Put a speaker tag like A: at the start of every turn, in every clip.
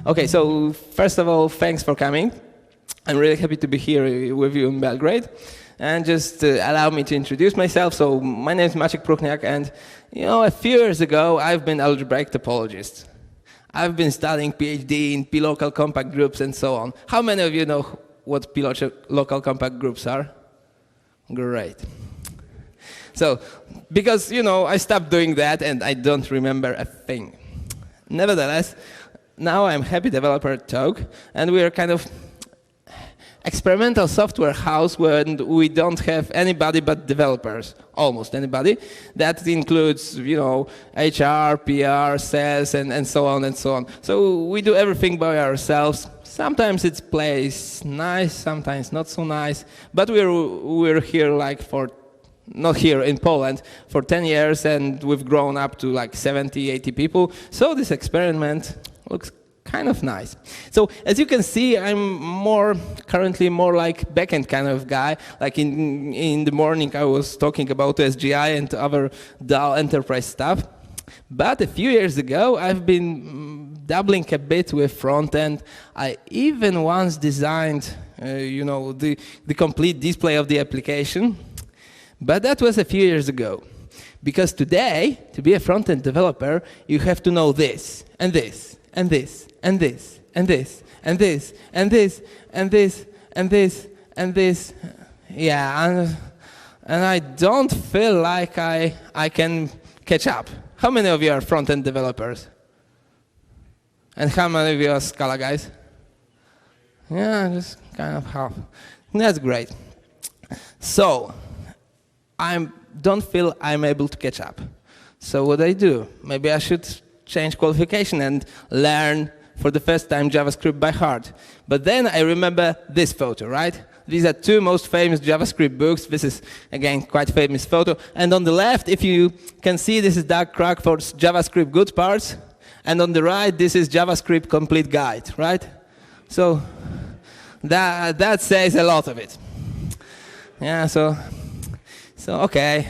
A: Okay, so first of all, thanks for coming. I'm really happy to be here with you in Belgrade. And just allow me to introduce myself. So my name is Maciek Próchniak, and a few years ago, I've been algebraic topologist. I've been studying PhD in p-local compact groups and so on. How many of you know what p-local compact groups are? Great. So, because, I stopped doing that and I don't remember a thing. Nevertheless, now I'm happy developer at Toke, and we are kind of experimental software house where we don't have anybody but developers, almost anybody. That includes, HR, PR, sales, and so on and so on. So we do everything by ourselves. Sometimes it plays nice, sometimes not so nice. But we're here not here in Poland for 10 years, and we've grown up to 70, 80 people. So this experiment looks kind of nice. So as you can see, I'm currently more like backend kind of guy. Like in the morning, I was talking about SGI and other DAO enterprise stuff. But a few years ago, I've been dabbling a bit with frontend. I even once designed, the complete display of the application. But that was a few years ago. Because today, to be a front-end developer, you have to know this, and this, and this, and this, and this, and this, and this, and this, and this, and this. Yeah, and I don't feel like I can catch up. How many of you are front-end developers? And how many of you are Scala guys? Yeah, just kind of half. That's great. So, I don't feel I'm able to catch up. So what I do? Maybe I should change qualification and learn for the first time JavaScript by heart. But then I remember this photo, right? These are two most famous JavaScript books. This is, again, quite famous photo. And on the left, if you can see, this is Doug Crockford's JavaScript Good Parts. And on the right, this is JavaScript Complete Guide, right? So that says a lot of it. Yeah, so okay,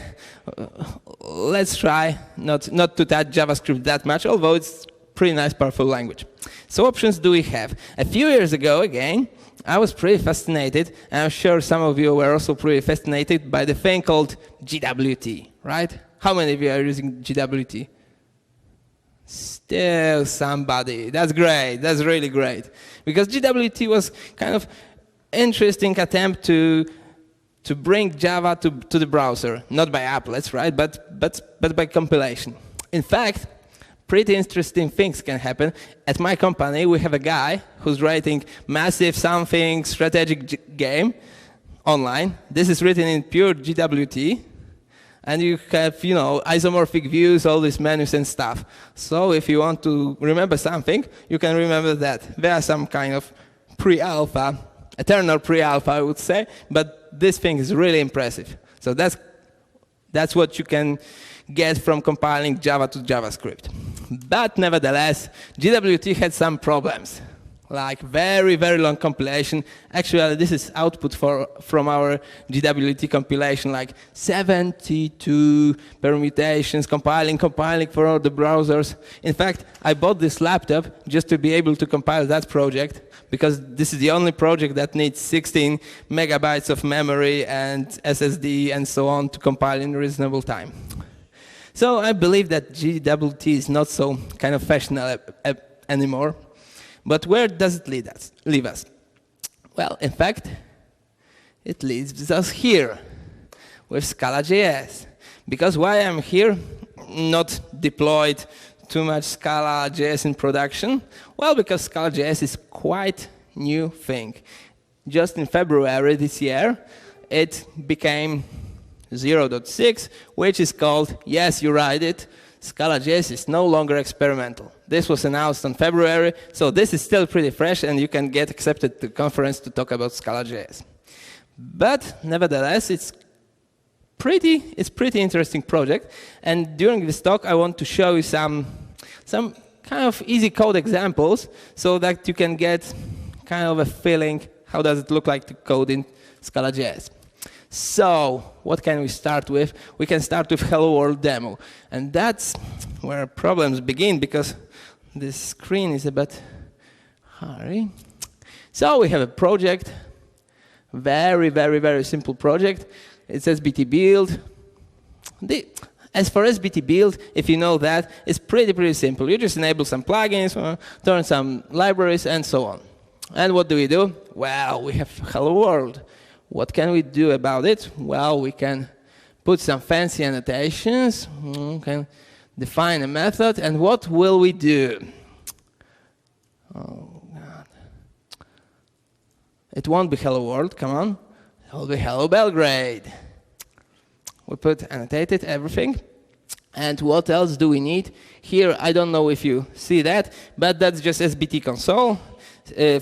A: let's try not to touch JavaScript that much, although it's pretty nice, powerful language. So options do we have? A few years ago, again, I was pretty fascinated, and I'm sure some of you were also pretty fascinated by the thing called GWT, right? How many of you are using GWT? Still somebody. That's great. That's really great. Because GWT was kind of interesting attempt to bring Java to the browser, not by applets, right? But by compilation. In fact, pretty interesting things can happen. At my company, we have a guy who's writing massive something strategic game online. This is written in pure GWT. And you have, isomorphic views, all these menus and stuff. So if you want to remember something, you can remember that. There are some kind of pre-alpha, eternal pre-alpha, I would say, but this thing is really impressive. So that's what you can get from compiling Java to JavaScript. But nevertheless, GWT had some problems, like very, very long compilation. Actually, this is output from our GWT compilation, like 72 permutations, compiling for all the browsers. In fact, I bought this laptop just to be able to compile that project, because this is the only project that needs 16 megabytes of memory and SSD and so on to compile in reasonable time. So I believe that GWT is not so kind of fashionable anymore. But where does it leave us? Well, in fact, it leaves us here with Scala.js. Because why I'm here, not deployed too much Scala.js in production? Well, because Scala.js is quite new thing. Just in February this year, it became 0.6, which is called, yes, you read it, Scala.js is no longer experimental. This was announced in February, so this is still pretty fresh, and you can get accepted to the conference to talk about Scala.js. But nevertheless, it's pretty interesting project. And during this talk, I want to show you some kind of easy code examples, so that you can get kind of a feeling how does it look like to code in Scala.js. So what can we start with? We can start with Hello World demo. And that's where problems begin, because this screen is a bit hurry. So we have a project, very, very, very simple project. It says BT build. As for SBT build, if you know that, it's pretty simple. You just enable some plugins, turn some libraries, and so on. And what do? Well, we have hello world. What can we do about it? Well, we can put some fancy annotations. We can define a method. And what will we do? Oh, God. It won't be hello world, come on. It will be hello Belgrade. We put annotated everything. And what else do we need? Here, I don't know if you see that, but that's just SBT console.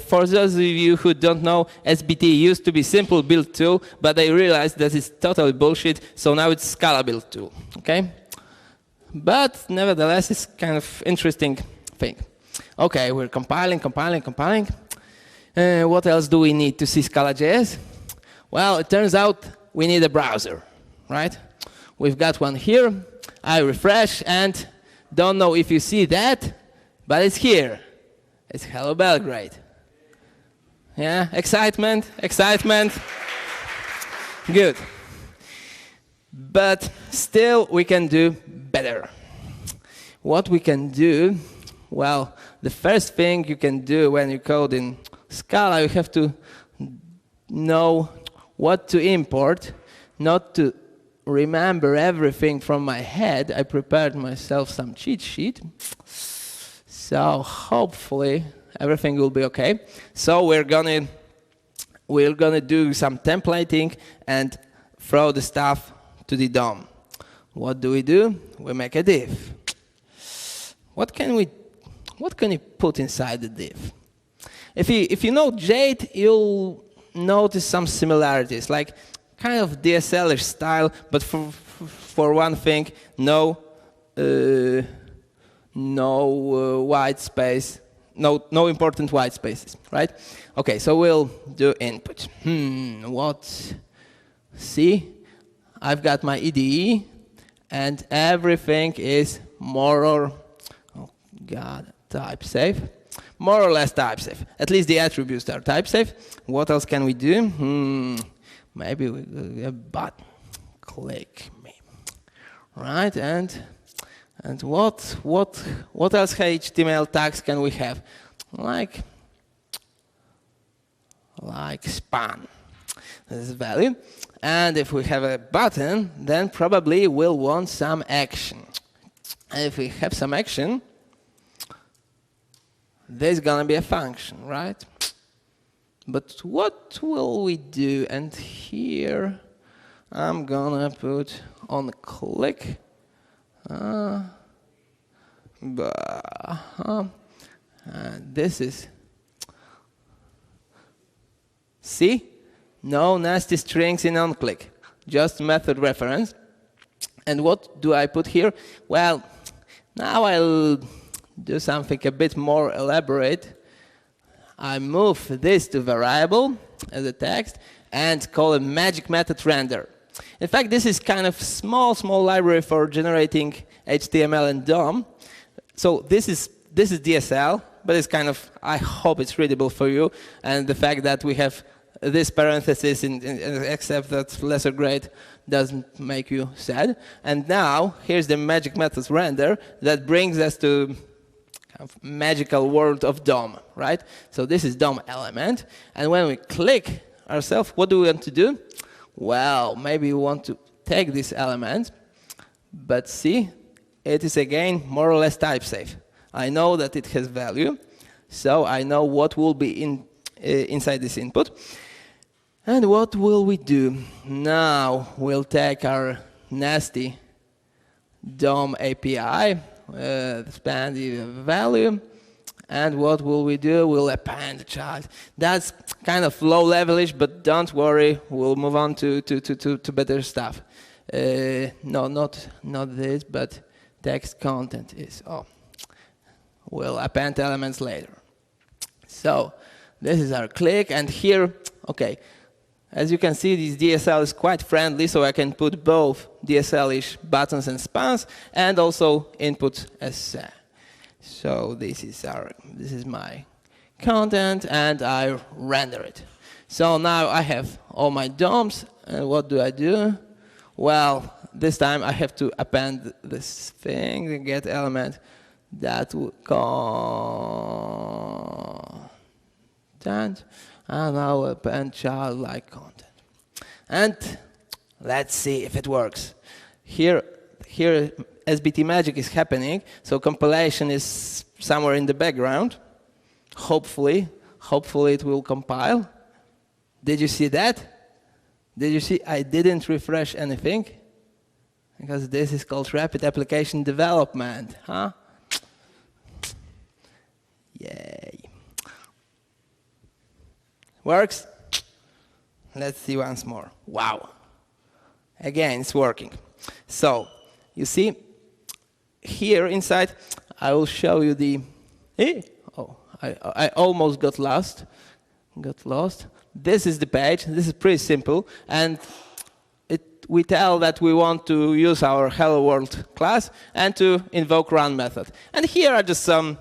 A: For those of you who don't know, SBT used to be simple build tool, but I realized that it's totally bullshit, so now it's Scala build tool, okay? But nevertheless, it's kind of interesting thing. Okay, we're compiling. What else do we need to see Scala.js? Well, it turns out we need a browser, right? We've got one here. I refresh and don't know if you see that, but it's here. It's Hello Belgrade. Yeah, excitement. Good. But still, we can do better. What we can do, well, the first thing you can do when you code in Scala, you have to know what to import, not to remember everything from my head. I prepared myself some cheat sheet. So hopefully everything will be okay. So we're gonna do some templating and throw the stuff to the DOM. What do? We make a div. What can you put inside the div? If you know Jade, you'll notice some similarities, like kind of DSL-ish style, but for one thing, no white space, no important white spaces, right? Okay, so we'll do input. What? See, I've got my IDE, and everything is type safe. More or less type safe. At least the attributes are type safe. What else can we do? Maybe we do a button. Click me. Right, and what else HTML tags can we have? Like span. This is value. And if we have a button, then probably we'll want some action. And if we have some action, there's gonna be a function, right? But what will we do? And here I'm gonna put on click. This is, see? No nasty strings in onClick, just method reference. And what do I put here? Well, now I'll do something a bit more elaborate. I move this to variable as a text and call a magic method render. In fact, this is kind of small library for generating HTML and DOM. So this is DSL, but it's kind of, I hope it's readable for you. And the fact that we have this parenthesis, except that lesser grade doesn't make you sad. And now, here's the magic methods render that brings us to kind of magical world of DOM, right? So this is DOM element. And when we click ourselves, what do we want to do? Well, maybe we want to take this element, but see, it is again more or less type safe. I know that it has value, so I know what will be inside this input. And what will we do? Now we'll take our nasty DOM API, expand the value, and what will we do? We'll append the child. That's kind of low levelish, but don't worry, we'll move on to better stuff. No, not this, but text content is. We'll append elements later. So this is our click, and here, okay. As you can see, this DSL is quite friendly, so I can put both DSL-ish buttons and spans, and also input as. So this is my content, and I render it. So now I have all my DOMs, and what do? Well, this time I have to append this thing, the get element that will content, and now append childlike content. And let's see if it works. Here SBT magic is happening, so compilation is somewhere in the background. Hopefully it will compile. Did you see that? Did you see I didn't refresh anything? Because this is called rapid application development, huh? Yay. Works? Let's see once more. Wow. Again, it's working. So, you see, here inside, I will show you the... Oh, I almost got lost. This is the page. This is pretty simple. And we tell that we want to use our Hello World class and to invoke run method. And here are just some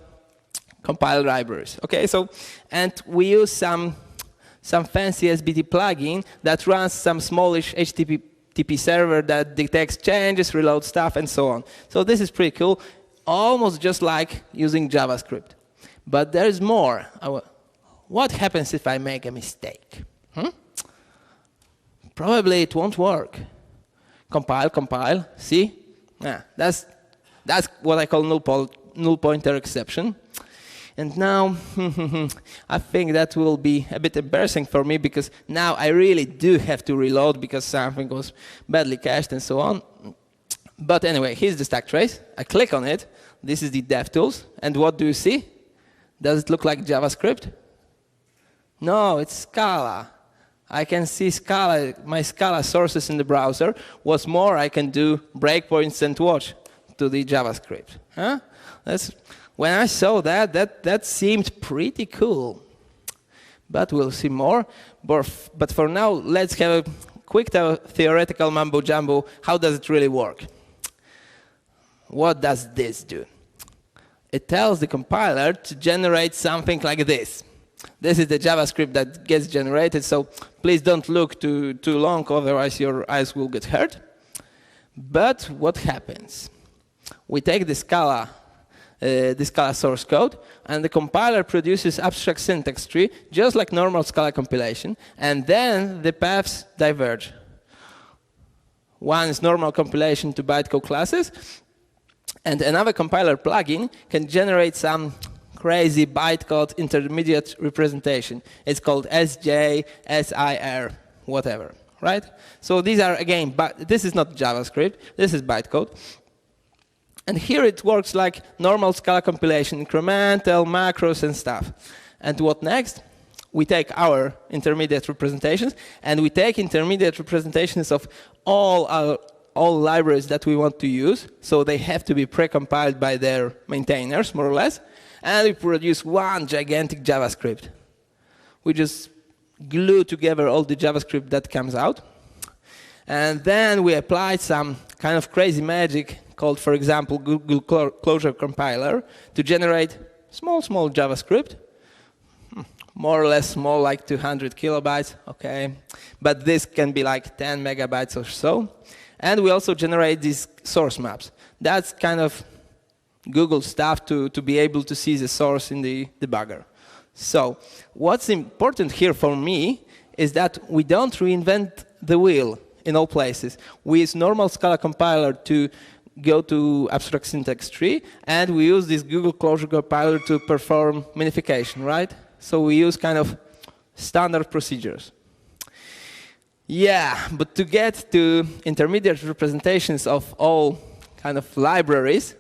A: compile libraries. Okay, so, and we use some fancy SBT plugin that runs some smallish HTTP server that detects changes, reloads stuff, and so on. So this is pretty cool, almost just like using JavaScript. But there's more. What happens if I make a mistake? Probably it won't work. Compile, see? Yeah, that's what I call null pointer exception. And now, I think that will be a bit embarrassing for me because now I really do have to reload because something was badly cached and so on. But anyway, here's the stack trace. I click on it. This is the DevTools. And what do you see? Does it look like JavaScript? No, it's Scala. I can see Scala, my Scala sources in the browser. What's more, I can do breakpoints and watch to the JavaScript. Huh? When I saw that seemed pretty cool. But we'll see more. But for now, let's have a quick theoretical mumbo-jumbo. How does it really work? What does this do? It tells the compiler to generate something like this. This is the JavaScript that gets generated, so please don't look too long, otherwise your eyes will get hurt. But what happens? We take the Scala source code, and the compiler produces abstract syntax tree, just like normal Scala compilation, and then the paths diverge. One is normal compilation to bytecode classes, and another compiler plugin can generate some crazy bytecode intermediate representation. It's called SJ, SIR, whatever, right? So these are, again, this is not JavaScript, this is bytecode. And here it works like normal Scala compilation, incremental, macros, and stuff. And what next? We take our intermediate representations, and we take intermediate representations of all libraries that we want to use. So they have to be precompiled by their maintainers, more or less. And we produce one gigantic JavaScript. We just glue together all the JavaScript that comes out. And then we applied some kind of crazy magic called, for example, Google Closure Compiler to generate small JavaScript. More or less small, like 200 kilobytes, okay. But this can be like 10 megabytes or so. And we also generate these source maps. That's kind of Google stuff to be able to see the source in the debugger. So what's important here for me is that we don't reinvent the wheel in all places. We use normal Scala compiler to go to abstract syntax tree, and we use this Google Closure Compiler to perform minification, right? So we use kind of standard procedures. Yeah, but to get to intermediate representations of all kind of libraries,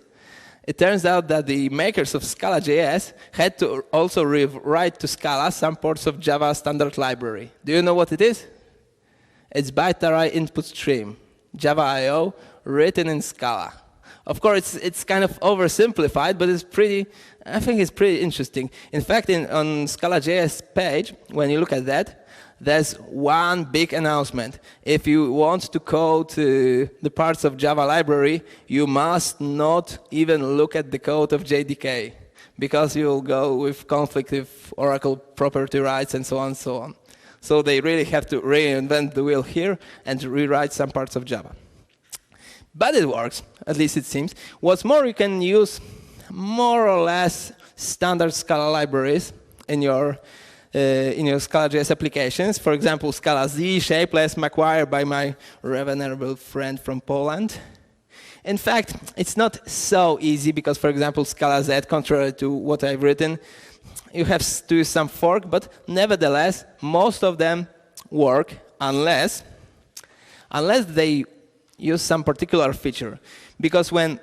A: it turns out that the makers of Scala.js had to also rewrite to Scala some parts of Java standard library. Do you know what it is? It's byte array input stream, Java I/O, written in Scala. Of course, it's kind of oversimplified, but I think it's pretty interesting. In fact, on Scala.js page, when you look at that, there's one big announcement. If you want to code the parts of Java library, you must not even look at the code of JDK. because you'll go with conflict with Oracle property rights and so on and so on. So they really have to reinvent the wheel here and rewrite some parts of Java. But it works, at least it seems. What's more, you can use more or less standard Scala libraries in your Scala.js applications. For example, Scala-Z, Shapeless, Macquarie by my venerable friend from Poland. In fact, it's not so easy because, for example, Scala-Z, contrary to what I've written, you have to use some fork, but nevertheless, most of them work unless they use some particular feature. Because when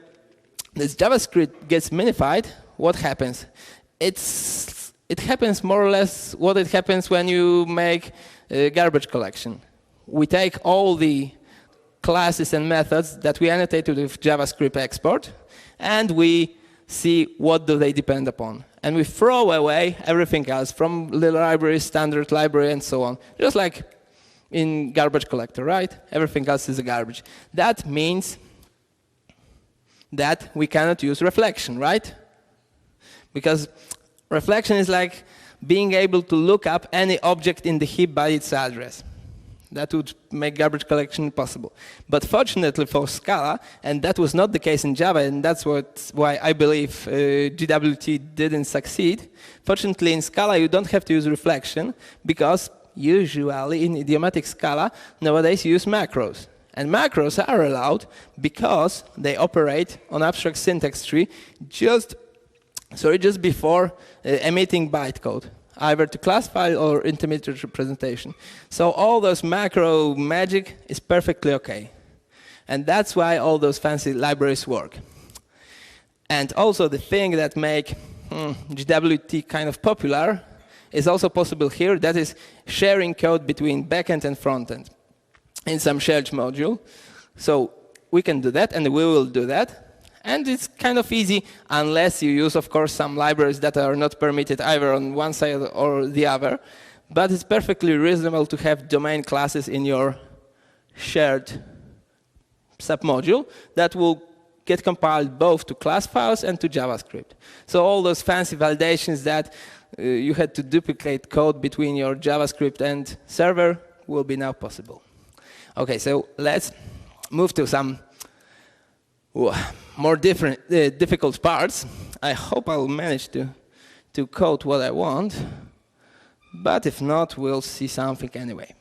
A: this JavaScript gets minified, what happens? It happens more or less what it happens when you make a garbage collection. We take all the classes and methods that we annotated with JavaScript export, and we see what do they depend upon. And we throw away everything else from the library, standard library, and so on. Just like in garbage collector, right? Everything else is a garbage. That means that we cannot use reflection, right? Because reflection is like being able to look up any object in the heap by its address. That would make garbage collection possible. But fortunately for Scala, and that was not the case in Java, and that's why I believe GWT didn't succeed. Fortunately in Scala, you don't have to use reflection, because usually in idiomatic Scala, nowadays you use macros. And macros are allowed because they operate on abstract syntax tree just before emitting bytecode, either to class file or intermediate representation. So all those macro magic is perfectly okay. And that's why all those fancy libraries work. And also the thing that make GWT kind of popular is also possible here. That is sharing code between backend and frontend in some shared module. So we can do that, and we will do that. And it's kind of easy unless you use, of course, some libraries that are not permitted either on one side or the other. But it's perfectly reasonable to have domain classes in your shared submodule that will get compiled both to class files and to JavaScript. So all those fancy validations that you had to duplicate code between your JavaScript and server will be now possible. OK, so let's move to some more difficult parts. I hope I'll manage to code what I want. But if not, we'll see something anyway.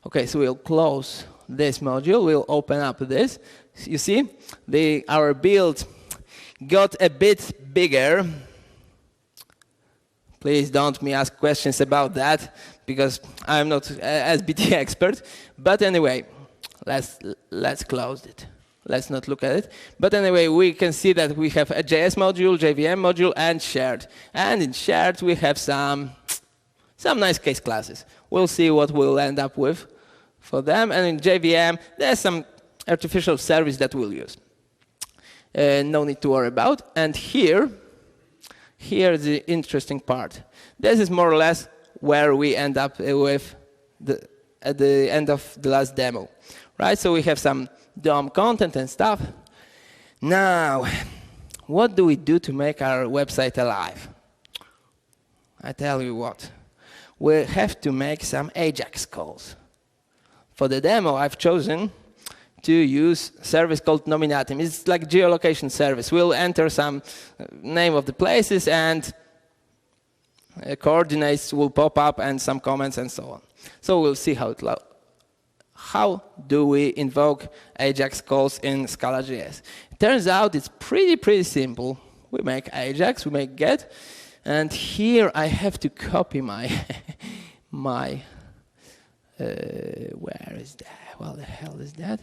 A: OK, so we'll close this module. We'll open up this. You see, our build got a bit bigger. Please don't me ask questions about that, because I'm not an SBT expert. But anyway, let's close it. Let's not look at it. But anyway, we can see that we have a JS module, JVM module, and shared. And in shared, we have some nice case classes. We'll see what we'll end up with for them. And in JVM, there's some artificial service that we'll use. No need to worry about. And here's the interesting part. This is more or less where we end up with at the end of the last demo. Right? So we have some DOM content and stuff. Now, what do we do to make our website alive? I tell you what. We have to make some AJAX calls. For the demo, I've chosen to use a service called Nominatim. It's like geolocation service. We'll enter some name of the places, and coordinates will pop up, and some comments, and so on. So we'll see how it looks. How do we invoke AJAX calls in Scala.js? It turns out it's pretty simple. We make AJAX, we make get, and here I have to copy my where is that? Well, the hell is that?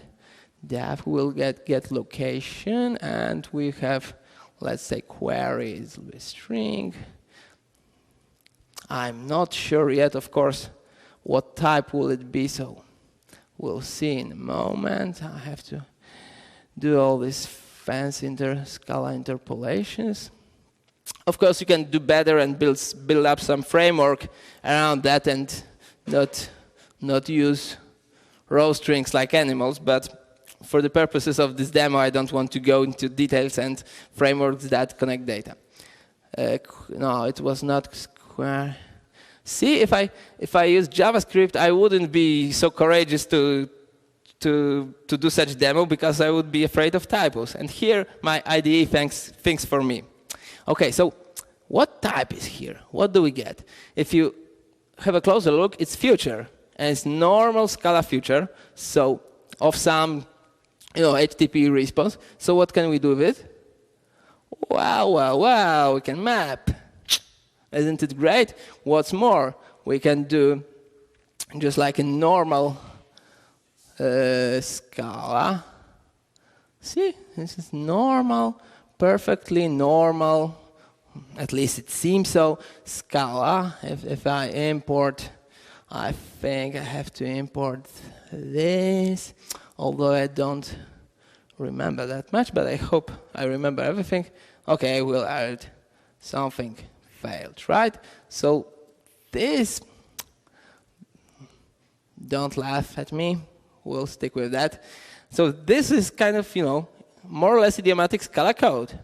A: Def will get location, and we have, let's say, queries with string. I'm not sure yet, of course, what type will it be, so we'll see in a moment. I have to do all these fancy Scala interpolations. Of course, you can do better and build up some framework around that and not use row strings like animals. But for the purposes of this demo, I don't want to go into details and frameworks that connect data. No, it was not square. See, if I use JavaScript, I wouldn't be so courageous to do such demo because I would be afraid of typos. And here, my IDE thinks for me. Okay, so what type is here? What do we get? If you have a closer look, it's future, and it's normal Scala future. So of some, HTTP response. So what can we do with it? Wow! We can map. Isn't it great? What's more, we can do just like a normal Scala. See, this is normal, perfectly normal. At least it seems so. Scala. If I import, I think I have to import this. Although I don't remember that much, but I hope I remember everything. Okay, we'll add something failed, right? So this, don't laugh at me. We'll stick with that. So this is kind of, more or less idiomatic Scala code.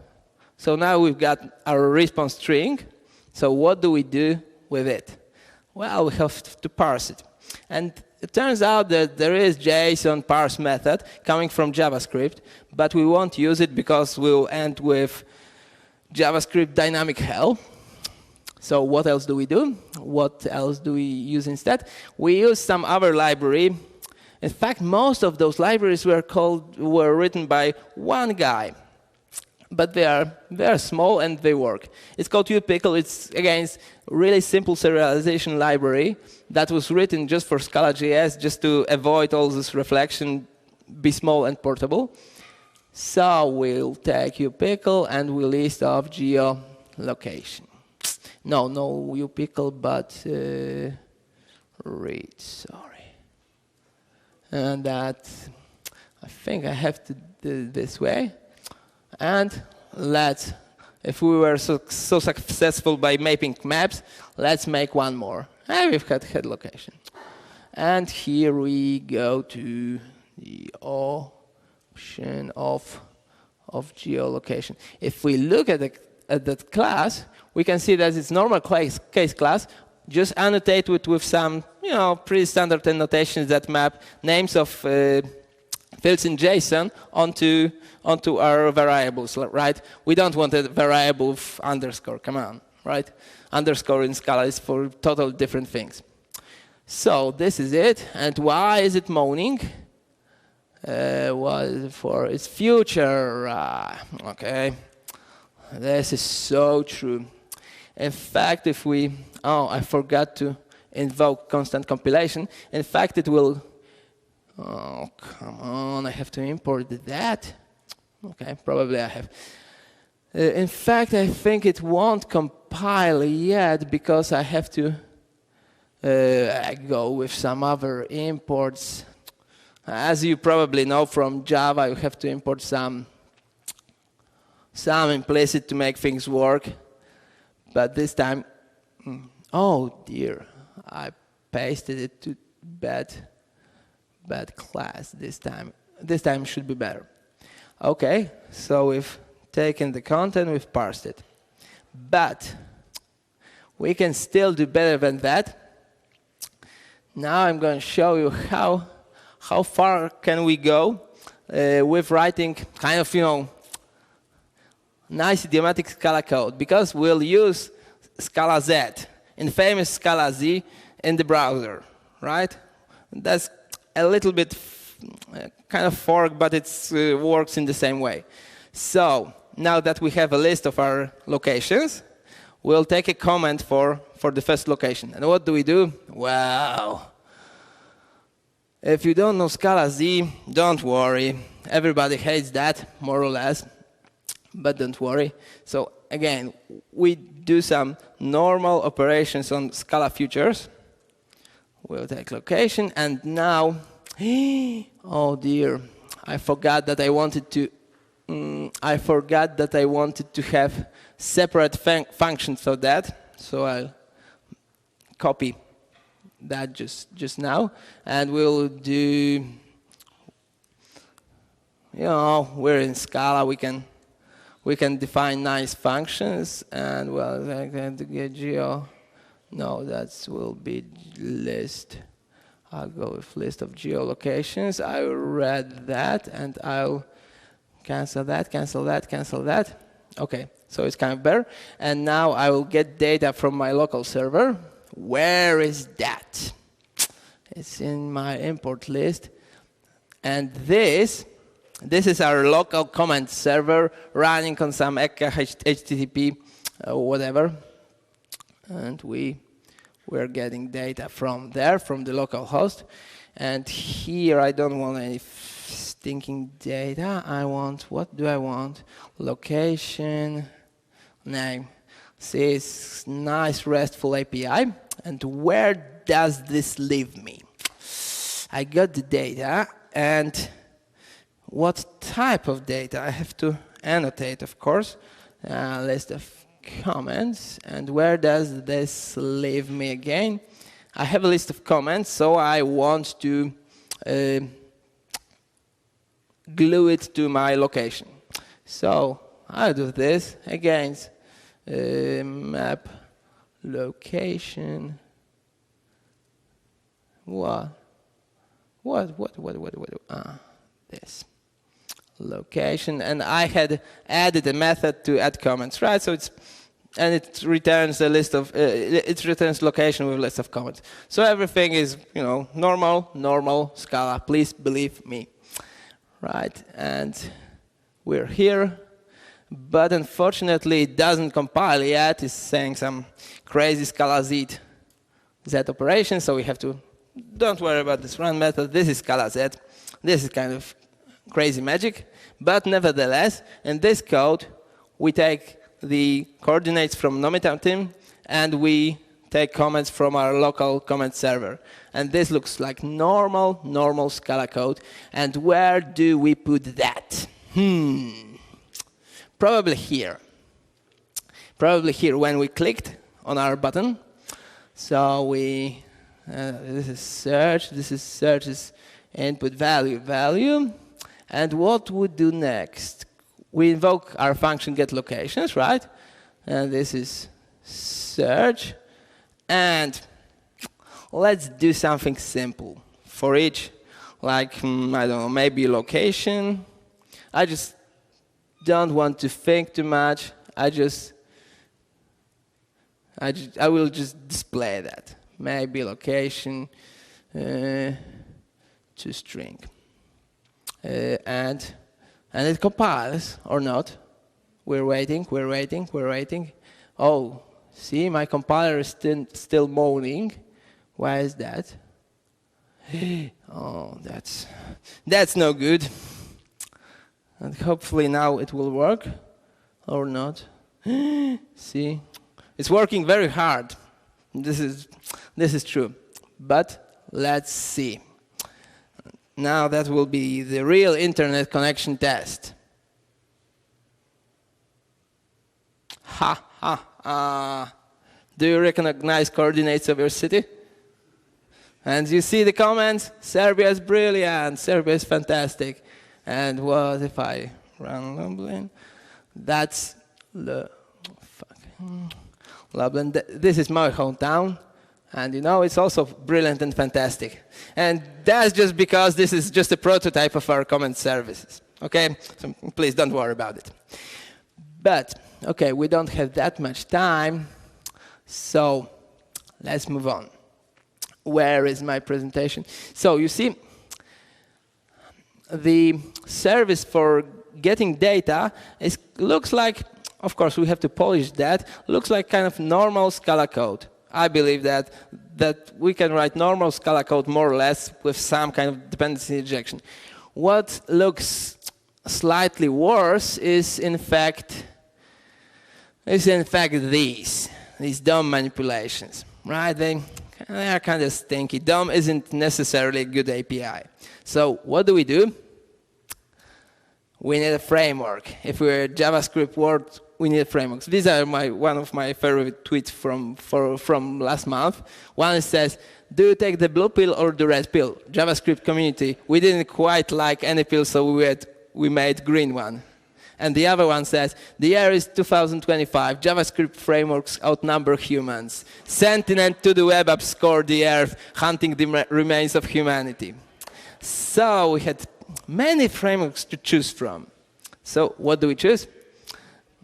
A: So now we've got our response string. So what do we do with it? Well, we have to parse it. And it turns out that there is JSON parse method coming from JavaScript, but we won't use it because we'll end with JavaScript dynamic hell. So what else do we do? What else do we use instead? We use some other library. In fact, most of those libraries were written by one guy. But they are small and they work. It's called upickle. It's, again, really simple serialization library that was written just for Scala.js, just to avoid all this reflection, be small and portable. So we'll take upickle and we'll list of geolocation. No upickle, but read, sorry. And that, I think I have to do it this way. And if we were so successful by mapping maps, let's make one more. And we've got head location. And here we go to the option of geolocation. If we look at that class, we can see that it's normal case class, just annotate it with some pretty standard annotations that map names of fields in JSON onto our variables, right? We don't want a variable with underscore, come on, right? Underscore in Scala is for totally different things. So this is it, and why is it moaning? What is it for? It's future, okay. This is so true. In fact, if we, I forgot to invoke constant compilation. In fact, it will, oh, come on, I have to import that. Okay, probably I have. In fact, I think it won't compile yet because I have to go with some other imports. As you probably know from Java, you have to import some implicit to make things work. But this time, oh dear, I pasted it to bad class this time. This time should be better. Okay, so we've taken the content, we've parsed it. But we can still do better than that. Now I'm going to show you how far can we go with writing kind of, nice idiomatic Scala code, because we'll use Scala-Z, infamous Scala-Z in the browser, right? That's a little bit kind of fork, but it works in the same way. So now that we have a list of our locations, we'll take a comment for the first location. And what do we do? Wow. If you don't know Scala-Z, don't worry. Everybody hates that, more or less. But don't worry. So again, we do some normal operations on Scala futures. We'll take location, and now, oh dear, I forgot that I wanted to have separate functions for that. So I'll copy that just now, and we'll do. We're in Scala. We We can define nice functions, and well, like to get geo. No, that will be list. I'll go with list of geolocations. I read that, and I'll cancel that, cancel that, cancel that. Okay, so it's kind of better. And now I will get data from my local server. Where is that? It's in my import list. And this is our local command server running on some Ekka HTTP, whatever. And we're getting data from there, from the local host. And here I don't want any stinking data. I want, what do I want? Location, name. See, it's nice RESTful API. And where does this leave me? I got the data, and what type of data? I have to annotate, of course, a list of comments. And where does this leave me again? I have a list of comments, so I want to glue it to my location. So I'll do this against map location. What? This location, and I had added a method to add comments, right? So it returns a list of it returns location with a list of comments. So everything is normal Scala. Please believe me, right? And we're here, but unfortunately it doesn't compile yet. It's saying some crazy ScalaZ operation, so we have to. Don't worry about this run method. This is ScalaZ. This is kind of crazy magic. But nevertheless, in this code, we take the coordinates from Nomitamtim, and we take comments from our local comment server. And this looks like normal Scala code. And where do we put that? Probably here. Probably here when we clicked on our button. So this is search is input value. And what we do next? We invoke our function getLocations, right? And this is search. And let's do something simple. For each, like, I don't know, maybe location. I just don't want to think too much. I will just display that. Maybe location to string. And it compiles or not. We're waiting. Oh, see, my compiler is still moaning. Why is that? Oh, that's no good. And hopefully now it will work or not. See, it's working very hard. This is true. But let's see. Now that will be the real internet connection test. Do you recognize coordinates of your city? And you see the comments? Serbia is brilliant. Serbia is fantastic. And what if I run Lublin? That's Lublin. This is my hometown. And you know, it's also brilliant and fantastic. And that's just because this is just a prototype of our comment services. Okay? So please don't worry about it. But, okay, we don't have that much time. So let's move on. Where is my presentation? So you see, the service for getting data looks like, of course, we have to polish that, looks like kind of normal Scala code. I believe that we can write normal Scala code more or less with some kind of dependency injection. What looks slightly worse is in fact these DOM manipulations, right? They are kind of stinky. DOM isn't necessarily a good API. So what do? We need a framework. If we're a JavaScript world, we need frameworks. These are one of my favorite tweets from last month. One says, do you take the blue pill or the red pill? JavaScript community. We didn't quite like any pill, so we made green one. And the other one says, the year is 2025, JavaScript frameworks outnumber humans. Sentinel to the web app scored the earth, hunting the remains of humanity. So we had many frameworks to choose from. So what do we choose?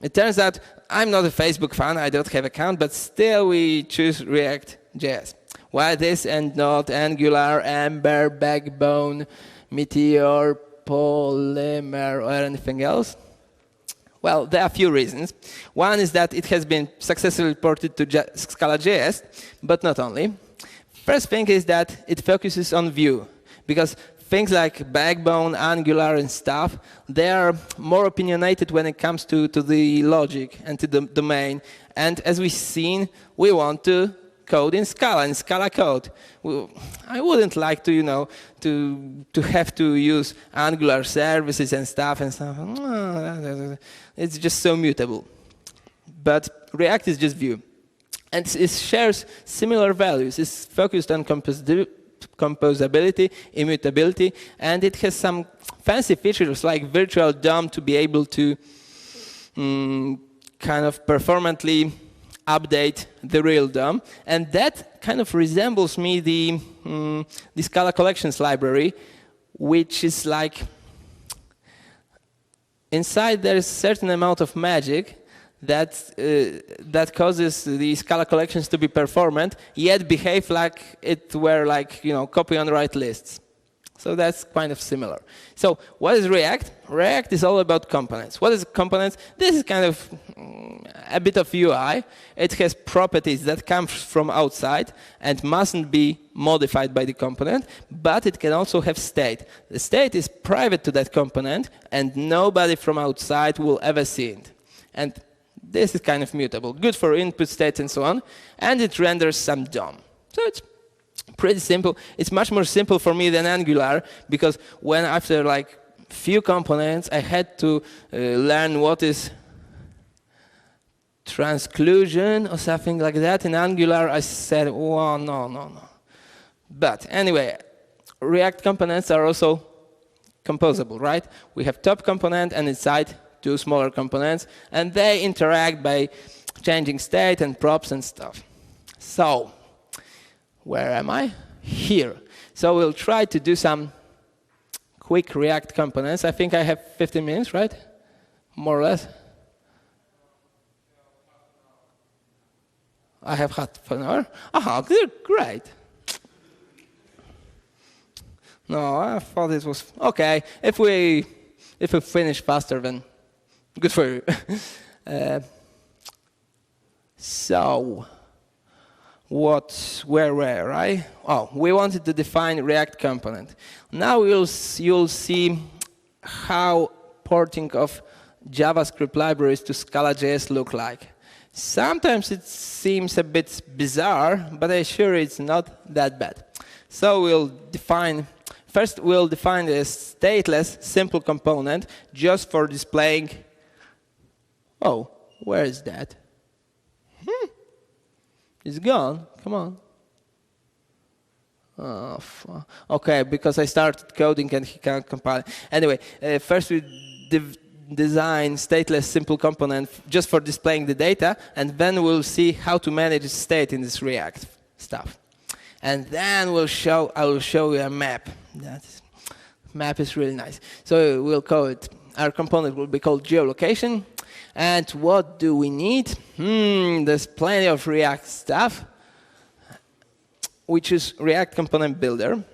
A: It turns out I'm not a Facebook fan, I don't have an account, but still we choose React.js. Why this and not Angular, Ember, Backbone, Meteor, Polymer, or anything else? Well, there are a few reasons. One is that it has been successfully ported to Scala.js, but not only. First thing is that it focuses on Vue, because things like Backbone, Angular, and stuff, they are more opinionated when it comes to the logic and to the domain. And as we've seen, we want to code in Scala code. I wouldn't like to, to have to use Angular services and stuff. It's just so mutable. But React is just Vue. And it shares similar values. It's focused on composability, immutability, and it has some fancy features like virtual DOM to be able to kind of performantly update the real DOM. And that kind of resembles me the Scala collections library, which is like inside there is a certain amount of magic that causes the Scala collections to be performant, yet behave like it were like copy on write lists. So that's kind of similar. So what is React? React is all about components. What is components? This is kind of a bit of UI. It has properties that come from outside and mustn't be modified by the component, but it can also have state. The state is private to that component, and nobody from outside will ever see it. And this is kind of mutable, good for input states and so on, and it renders some DOM. So it's pretty simple. It's much more simple for me than Angular, because when after like few components, I had to learn what is transclusion or something like that. In Angular, I said, oh, no. But anyway, React components are also composable, right? We have top component and inside two smaller components, and they interact by changing state and props and stuff. So, where am I? Here. So we'll try to do some quick React components. I think I have 15 minutes, right? More or less. I have half an hour. Aha, great. No, I thought it was okay. If we finish faster, then good for you. So, where were I? Oh, we wanted to define React component. Now you'll see how porting of JavaScript libraries to Scala.js look like. Sometimes it seems a bit bizarre, but I'm sure it's not that bad. So first we'll define a stateless simple component just for displaying. Oh, where is that? It's gone. Come on. Oh, okay, because I started coding and he can't compile. Anyway, first we design stateless simple component just for displaying the data, and then we'll see how to manage state in this React stuff. And then I will show you a map. That map is really nice. So we'll call it, our component will be called geolocation. And what do we need? There's plenty of React stuff, which is React Component Builder.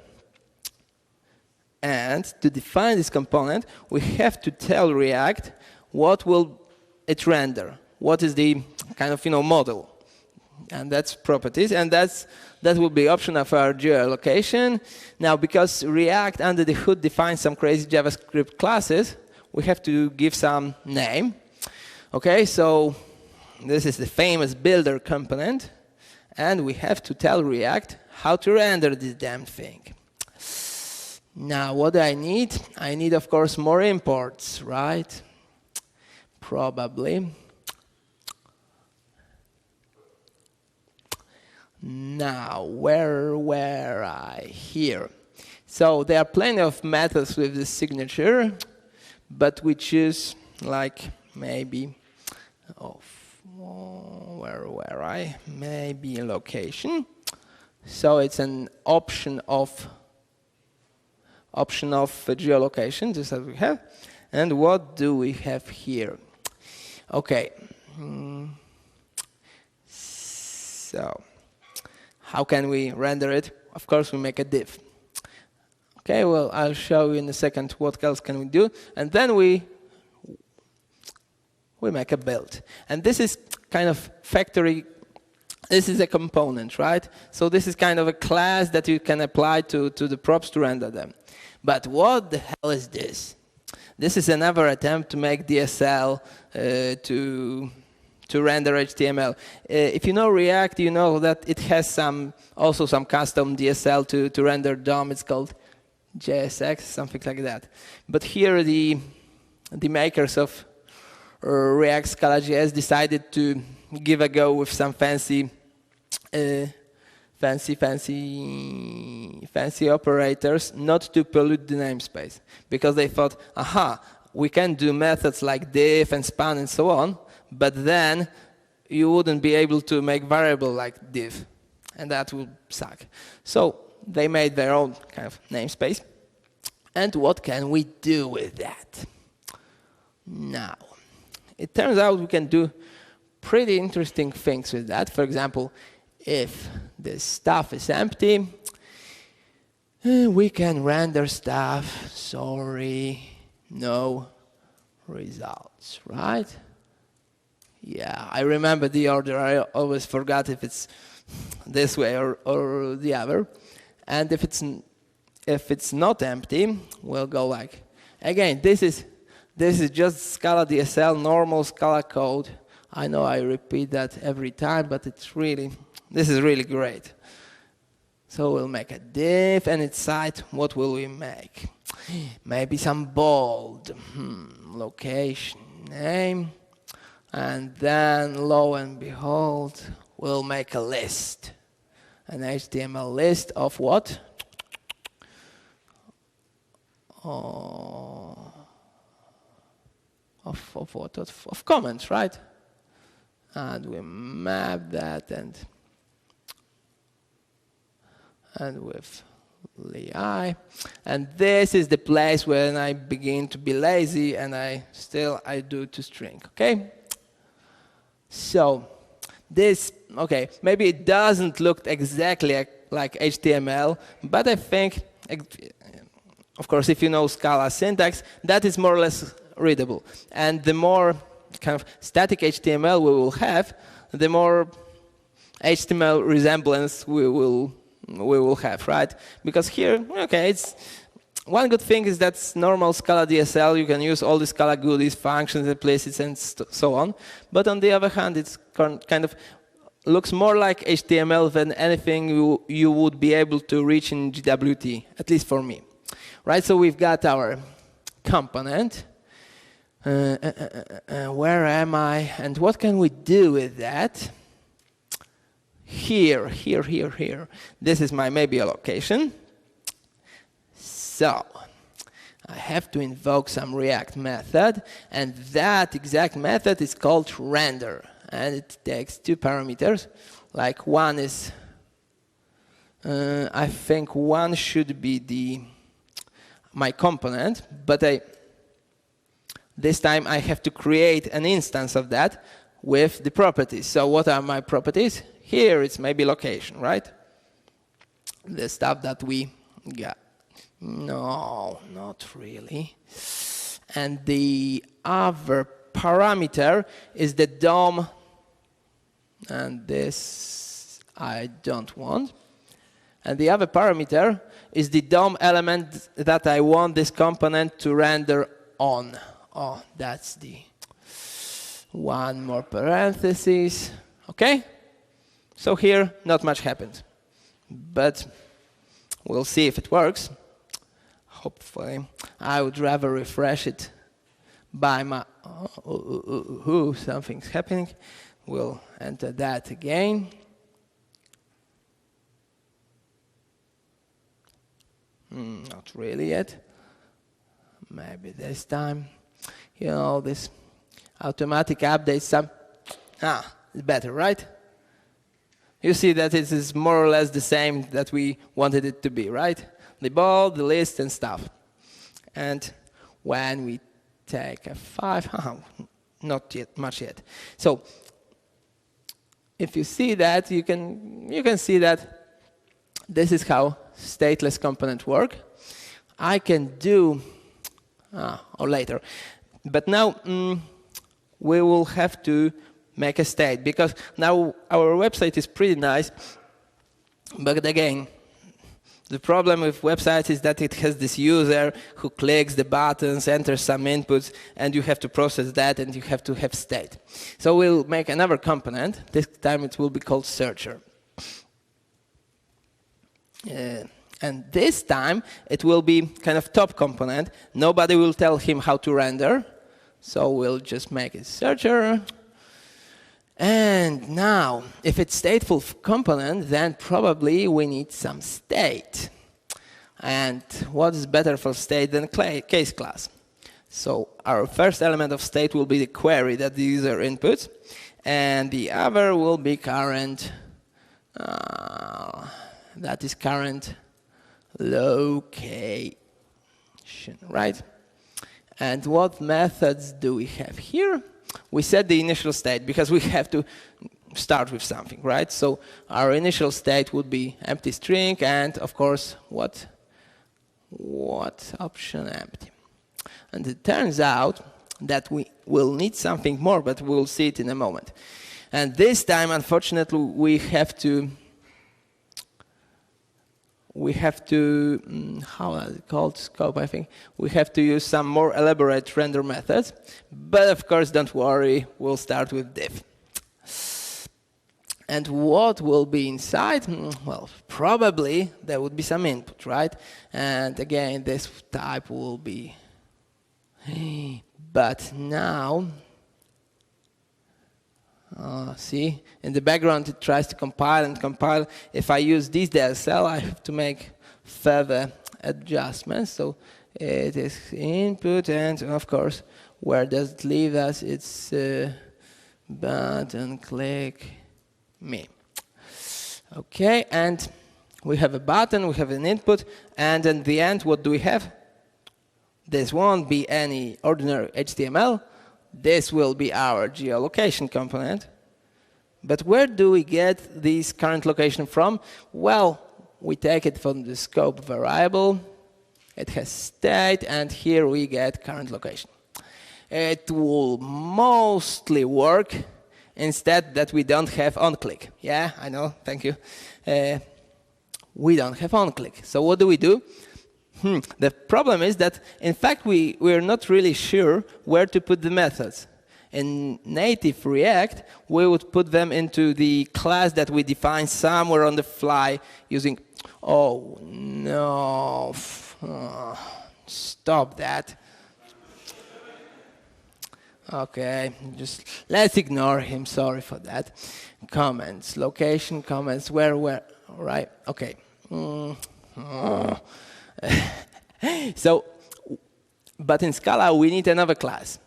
A: And to define this component, we have to tell React what will it render, what is the kind of model, and that's properties, and that will be option of our geolocation. Now, because React under the hood defines some crazy JavaScript classes, we have to give some name. Okay, so this is the famous builder component, and we have to tell React how to render this damn thing. Now, what do I need? I need, of course, more imports, right? Probably. Now, where were I? Here. So there are plenty of methods with this signature, but we choose like maybe of maybe location. So it's an option of geolocation, just as we have. And what do we have here? Okay. So how can we render it? Of course, we make a div. Okay, well, I'll show you in a second what else can we do. And then we make a build. And this is kind of factory. This is a component, right? So this is kind of a class that you can apply to the props to render them. But what the hell is this? This is another attempt to make DSL to render HTML. If you know React, you know that it has also some custom DSL to render DOM. It's called JSX, something like that. But here the makers of React Scala.js decided to give a go with some fancy operators, not to pollute the namespace, because they thought, aha, we can do methods like div and span and so on, but then you wouldn't be able to make variable like div, and that would suck. So they made their own kind of namespace. And what can we do with that? Now, it turns out we can do pretty interesting things with that. For example, if the stuff is empty, we can render stuff, sorry, no results, right? Yeah, I remember the order. I always forgot if it's this way or the other. And if it's not empty, we'll go like, again, this is just Scala DSL, normal Scala code. I know I repeat that every time, but this is really great. So we'll make a div, and inside, what will we make? Maybe some bold, location name, and then lo and behold, we'll make a list, an HTML list of what? Of comments, right? And we map that and with li. And this is the place when I begin to be lazy and I do to string, okay? So this, okay, maybe it doesn't look exactly like HTML, but I think, of course, if you know Scala syntax, that is more or less readable. And the more kind of static HTML we will have, the more HTML resemblance we will have, right? Because here, okay, it's one good thing is that's normal Scala DSL. You can use all the Scala goodies, functions, implicits, and so on. But on the other hand, it's kind of looks more like HTML than anything you would be able to reach in GWT, at least for me, right? So we've got our component. Where am I? And what can we do with that? Here. This is my maybe a location. So I have to invoke some React method, and that exact method is called render, and it takes two parameters. Like one is, I think one should be my component, but this time I have to create an instance of that with the properties. So what are my properties? Here it's maybe location, right? The stuff that we got. No, not really. And the other parameter is the DOM, and this I don't want. And the other parameter is the DOM element that I want this component to render on. Oh, that's the one more parenthesis. Okay? So here, not much happened. But we'll see if it works. Hopefully. I would rather refresh it by my... something's happening. We'll enter that again. Not really yet. Maybe this time. this automatic update, it's better, right? You see that it is more or less the same that we wanted it to be, right? The ball, the list, and stuff. And when we take a 5, not yet, much yet. So if you see that, you can see that this is how stateless components work. I can do, or later. But now we will have to make a state, because now our website is pretty nice, but again, the problem with websites is that it has this user who clicks the buttons, enters some inputs, and you have to process that, and you have to have state. So we'll make another component. This time it will be called searcher. And this time it will be kind of top component. Nobody will tell him how to render. So we'll just make it searcher. And now, if it's stateful component, then probably we need some state. And what is better for state than case class? So our first element of state will be the query that the user inputs, and the other will be current. That is current location, right? And what methods do we have here? We set the initial state because we have to start with something, right? So our initial state would be empty string, and of course, what option empty? And it turns out that we will need something more, but we'll see it in a moment. And this time, unfortunately, we have to, how is it called, scope, I think. We have to use some more elaborate render methods. But of course, don't worry, we'll start with div. And what will be inside? Well, probably there would be some input, right? And again, this type will be. But now, see, in the background it tries to compile and compile. If I use this DSL, I have to make further adjustments. So it is input, and of course, where does it leave us? It's button click me. Okay, and we have a button, we have an input, and in the end, what do we have? This won't be any ordinary HTML. This will be our geolocation component. But where do we get this current location from? Well, we take it from the scope variable. It has state, and here we get current location. It will mostly work instead that we don't have onClick. Yeah, I know, thank you. We don't have onClick. So what do? The problem is that, in fact, we're not really sure where to put the methods. In native React, we would put them into the class that we define somewhere on the fly using, oh, no, stop that. Okay, just let's ignore him, sorry for that. Comments, location, comments, where, right, okay. So, but in Scala, we need another class.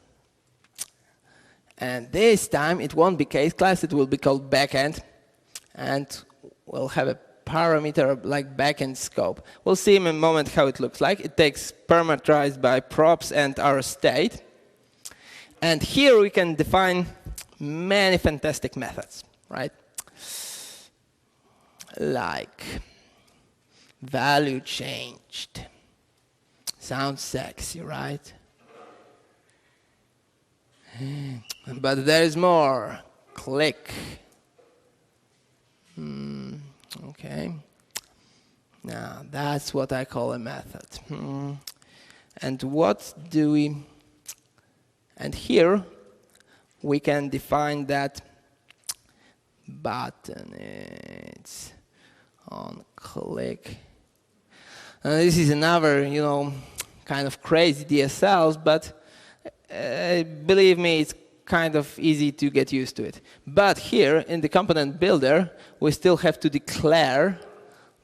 A: And this time, it won't be case class, it will be called Backend. And we'll have a parameter like Backend scope. We'll see in a moment how it looks like. It takes parameterized by props and our state. And here we can define many fantastic methods, right? Like value changed. Sounds sexy, right? But there is more. Click. Okay. Now, that's what I call a method. And what do we... And here, we can define that button. It's on click. This is another, kind of crazy DSLs, but believe me, it's kind of easy to get used to it. But here, in the component builder, we still have to declare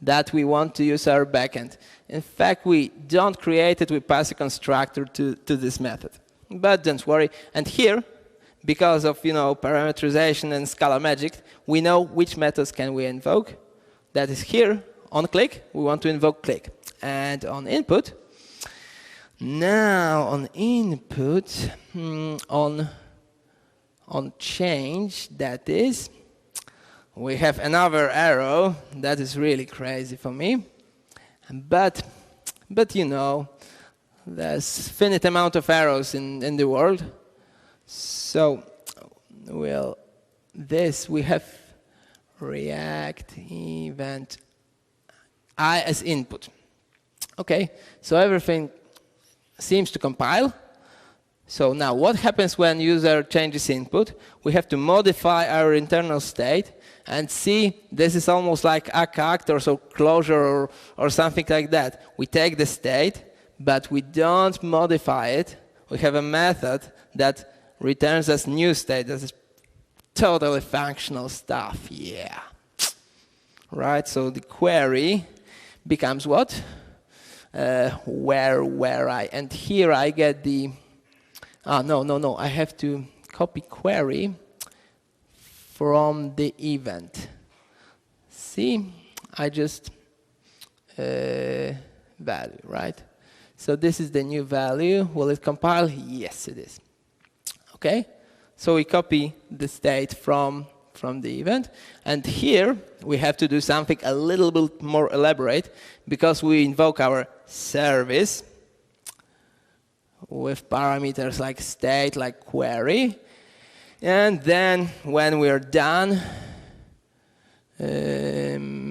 A: that we want to use our backend. In fact, we don't create it, we pass a constructor to this method. but don't worry. And here, because of parameterization and Scala magic, we know which methods can we invoke. That is here on click. We want to invoke click, and on input. Now on input, on change, that is, we have another arrow. That is really crazy for me. But there's finite amount of arrows in the world. So, well, we have React event I as input. Okay, so everything seems to compile. So now what happens when user changes input? We have to modify our internal state and see, this is almost like ACT or so closure or something like that. We take the state, but we don't modify it. We have a method that returns us new state. This is totally functional stuff, yeah. Right, so the query becomes what? Where I, and here I get the, no, I have to copy query from the event. See, I just value, right? So this is the new value. Will it compile? Yes, it is. Okay, so we copy the state from the event, and here we have to do something a little bit more elaborate because we invoke our service with parameters like state, like query, and then when we're done,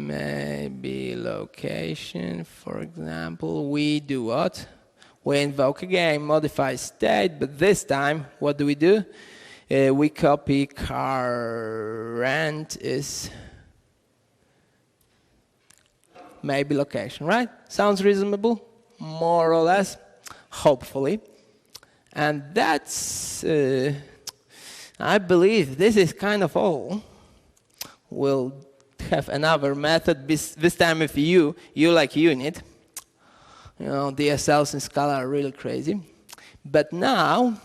A: maybe location, for example, we do what? We invoke again, modify state, but this time, what do? We copy current is maybe location, right? Sounds reasonable, more or less, hopefully. And that's, I believe this is kind of all. We'll have another method, this time with you like unit. DSLs in Scala are really crazy. But now,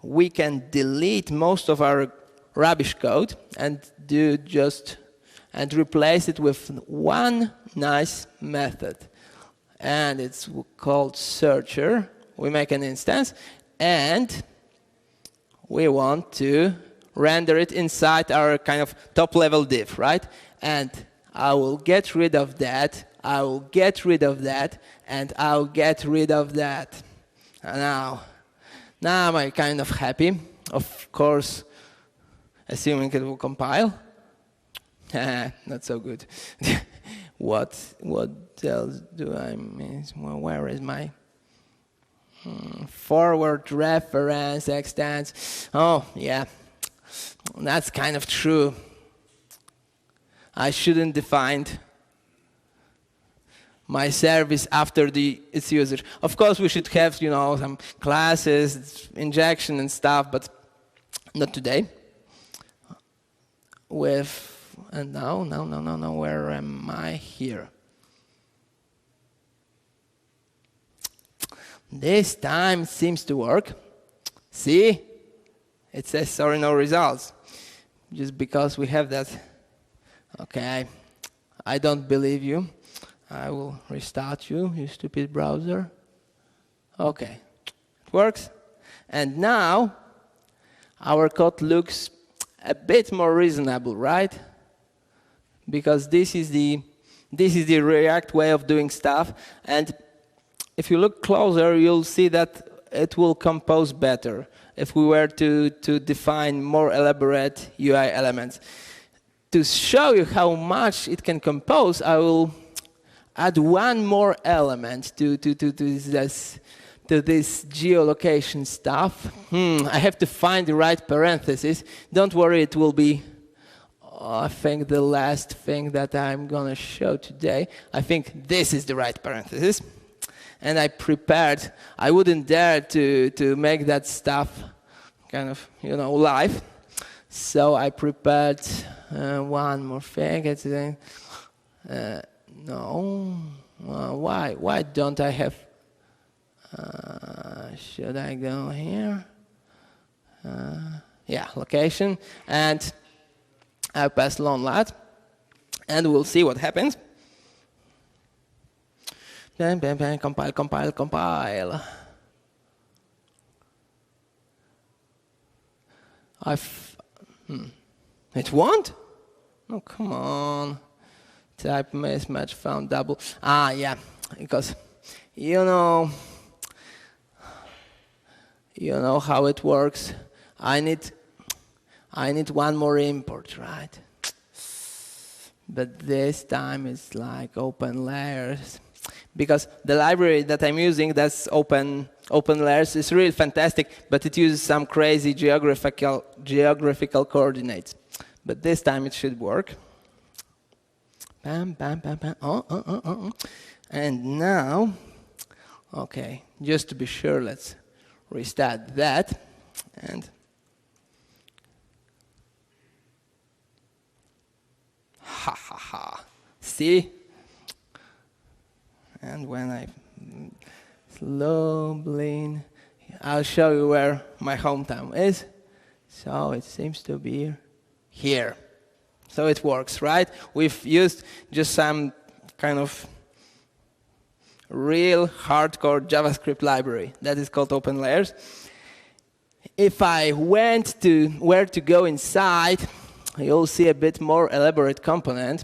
A: we can delete most of our rubbish code and replace it with one nice method. And it's called searcher. We make an instance, and we want to render it inside our kind of top-level div, right? And I will get rid of that, I will get rid of that, and I'll get rid of that. Now I'm kind of happy, of course, assuming it will compile. Not so good. What else do I miss? Well, where is my forward reference extends? Oh, yeah, that's kind of true. I shouldn't define my service after its user. Of course, we should have, some classes, injection and stuff, but not today. No, where am I here? This time seems to work. See? It says sorry, no results. Just because we have that. Okay, I don't believe you. I will restart you stupid browser. Okay, it works. And now, our code looks a bit more reasonable, right? Because this is the React way of doing stuff. And if you look closer, you'll see that it will compose better if we were to define more elaborate UI elements. To show you how much it can compose, I will add one more element to this geolocation stuff. I have to find the right parenthesis. Don't worry, it will be, I think, the last thing that I'm going to show today. I think this is the right parenthesis. And I prepared, I wouldn't dare to make that stuff kind of, live. So I prepared one more thing. No, why don't I have? Should I go here? Yeah, location, and I'll pass lone lat, and we'll see what happens. Bang, bang, bang, compile, compile, compile. It won't? Oh, come on. Type mismatch found double. Yeah, because you know how it works. I need one more import, right? But this time it's like open layers. Because the library that I'm using, that's open layers, is really fantastic, but it uses some crazy geographical coordinates. But this time it should work. Bam, bam, bam, bam. Oh. And now, okay, just to be sure, let's restart that. And see? And when I slowly, I'll show you where my hometown is. So it seems to be here. So it works, right? We've used just some kind of real hardcore JavaScript library that is called OpenLayers. If I went to where to go inside, you'll see a bit more elaborate component.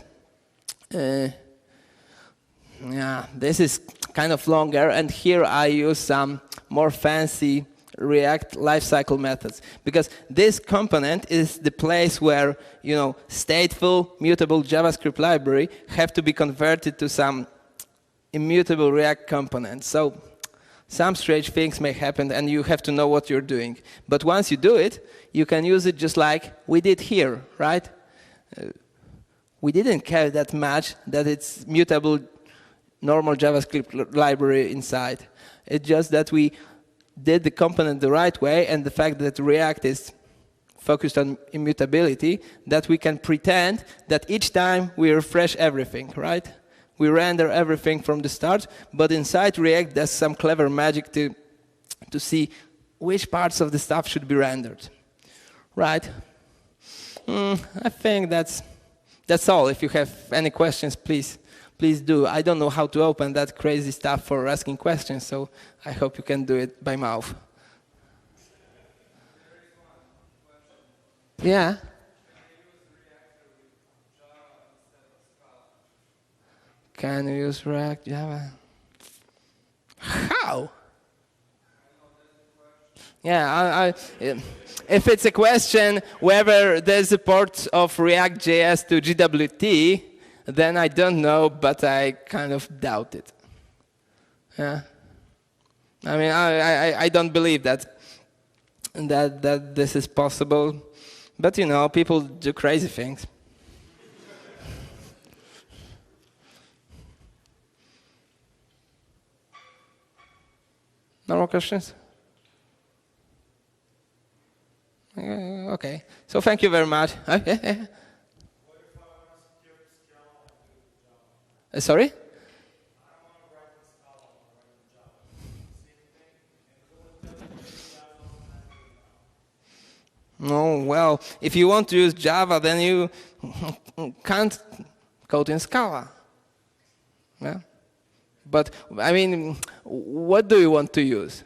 A: Yeah, this is kind of longer, and here I use some more fancy React Lifecycle methods, because this component is the place where stateful, mutable JavaScript library have to be converted to some immutable React component. So some strange things may happen, and you have to know what you're doing. But once you do it, you can use it just like we did here, right? We didn't care that much that it's mutable normal JavaScript library inside. It's just that we did the component the right way, and the fact that React is focused on immutability, that we can pretend that each time we refresh everything, right? We render everything from the start, but inside React there's some clever magic to see which parts of the stuff should be rendered, right? I think that's all. If you have any questions, please do. I don't know how to open that crazy stuff for asking questions, so I hope you can do it by mouth. Yeah. Can you use React Java? How? Yeah, if it's a question whether there's support of React.js to GWT, then I don't know, but I kind of doubt it. Yeah. I mean, I don't believe that this is possible, but people do crazy things. No more questions? Okay. So thank you very much. Sorry? No, well, if you want to use Java, then you can't code in Scala. Yeah? But, I mean, what do you want to use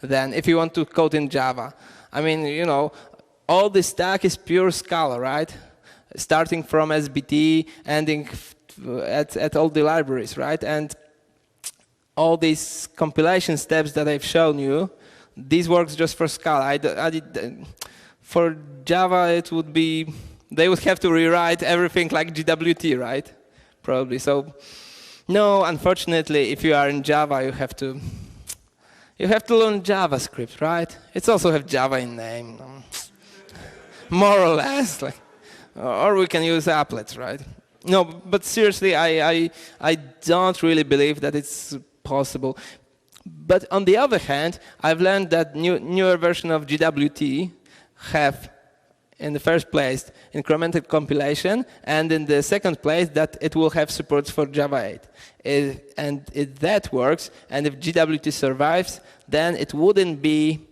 A: then if you want to code in Java? I mean, all the stack is pure Scala, right? Starting from SBT, ending at all the libraries, right? And all these compilation steps that I've shown you, these works just for Scala. For Java, it would be, they would have to rewrite everything like GWT, right? Probably. So, no, unfortunately, if you are in Java, you have to learn JavaScript, right? It's also have Java in name, more or less, or we can use applets, right? No, but seriously, I don't really believe that it's possible. But on the other hand, I've learned that newer version of GWT have in the first place, incremental compilation, and in the second place, that it will have support for Java 8. And if that works, and if GWT survives, then it wouldn't be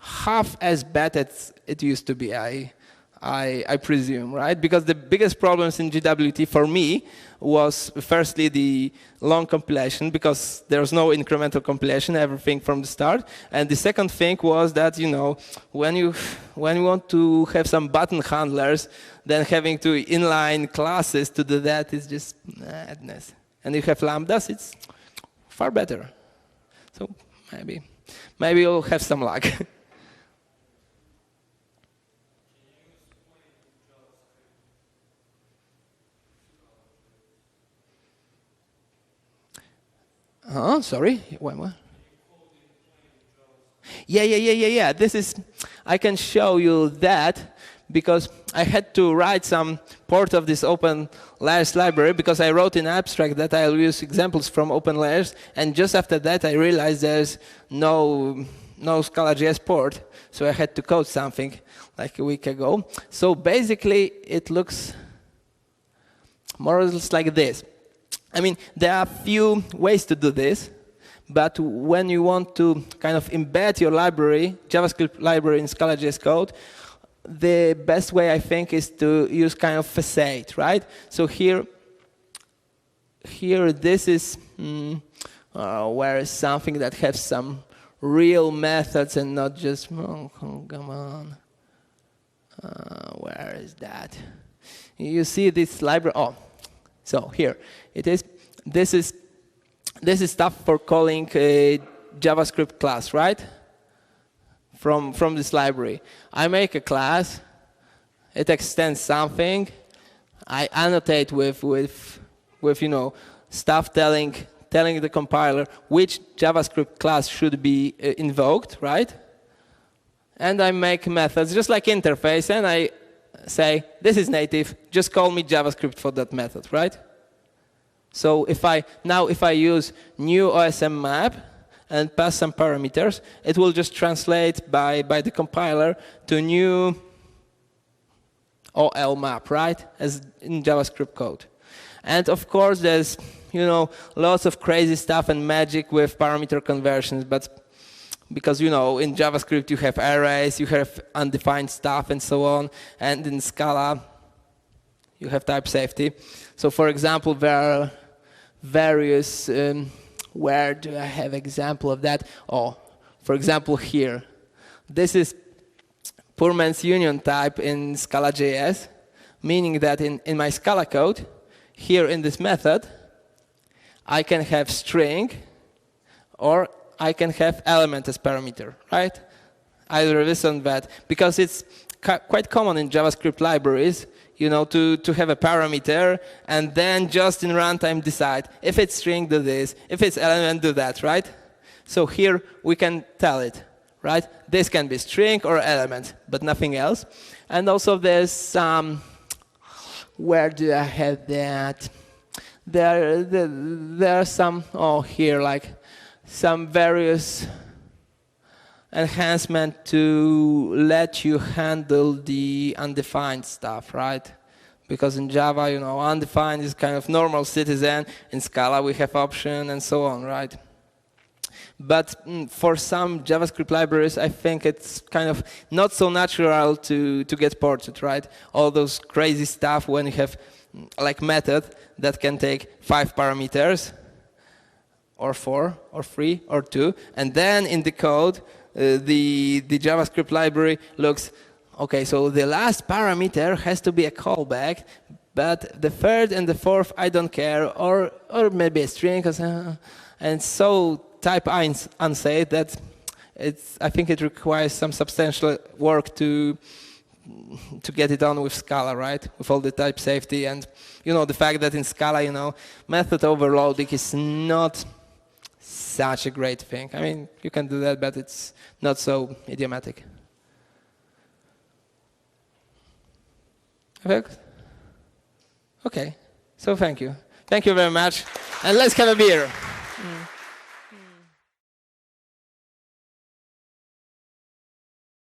A: half as bad as it used to be, I presume, right? Because the biggest problems in GWT for me was firstly the long compilation, because there's no incremental compilation, everything from the start. And the second thing was that, you know, when you want to have some button handlers, then having to inline classes to do that is just madness. And you have lambdas, it's far better. So maybe you'll have some luck. Sorry. What? Yeah. I can show you that because I had to write some port of this OpenLayers library because I wrote in abstract that I'll use examples from OpenLayers, and just after that I realized there's no Scala.js port, so I had to code something like a week ago. So basically it looks more or less like this. I mean, there are a few ways to do this, but when you want to kind of embed your library, JavaScript library in Scala.js code, the best way, I think, is to use kind of facade, right? So here this is where is something that has some real methods and not just, oh, come on. Where is that? You see this library, so here it is. This is stuff for calling a JavaScript class, right? From this library. I make a class, it extends something, I annotate with you know, stuff telling the compiler which JavaScript class should be invoked, right? And I make methods just like interface, and I say, this is native, just call me JavaScript for that method, right? So if I use new OSM map and pass some parameters, it will just translate by the compiler to new OL map, right? As in JavaScript code. And of course, there's, you know, lots of crazy stuff and magic with parameter conversions, but because, you know, in JavaScript you have arrays, you have undefined stuff and so on, and in Scala you have type safety. So for example, there are various, where do I have example of that? Oh, for example here. This is poor man's union type in Scala.js, meaning that in my Scala code, here in this method, I can have string or I can have element as parameter, right? Either this or that, because it's quite common in JavaScript libraries, you know, to have a parameter and then just in runtime decide if it's string, do this, if it's element, do that, right? So here we can tell it, right? This can be string or element, but nothing else. And also there's some, where do I have that? There are some, here, like some various enhancement to let you handle the undefined stuff, right? Because in Java, you know, undefined is kind of normal citizen. In Scala, we have option and so on, right? But for some JavaScript libraries, I think it's kind of not so natural to get ported, right? All those crazy stuff when you have like method that can take 5 parameters, or 4, or 3, or 2, and then in the code, the JavaScript library looks, okay, so the last parameter has to be a callback, but the third and the fourth, I don't care, or maybe a string, and so type unsafe that I think it requires some substantial work to get it on with Scala, right? With all the type safety and, you know, the fact that in Scala, you know, method overloading is not such a great thing. I mean, you can do that, but it's not so idiomatic. Okay, so thank you. Thank you very much. And let's have a beer.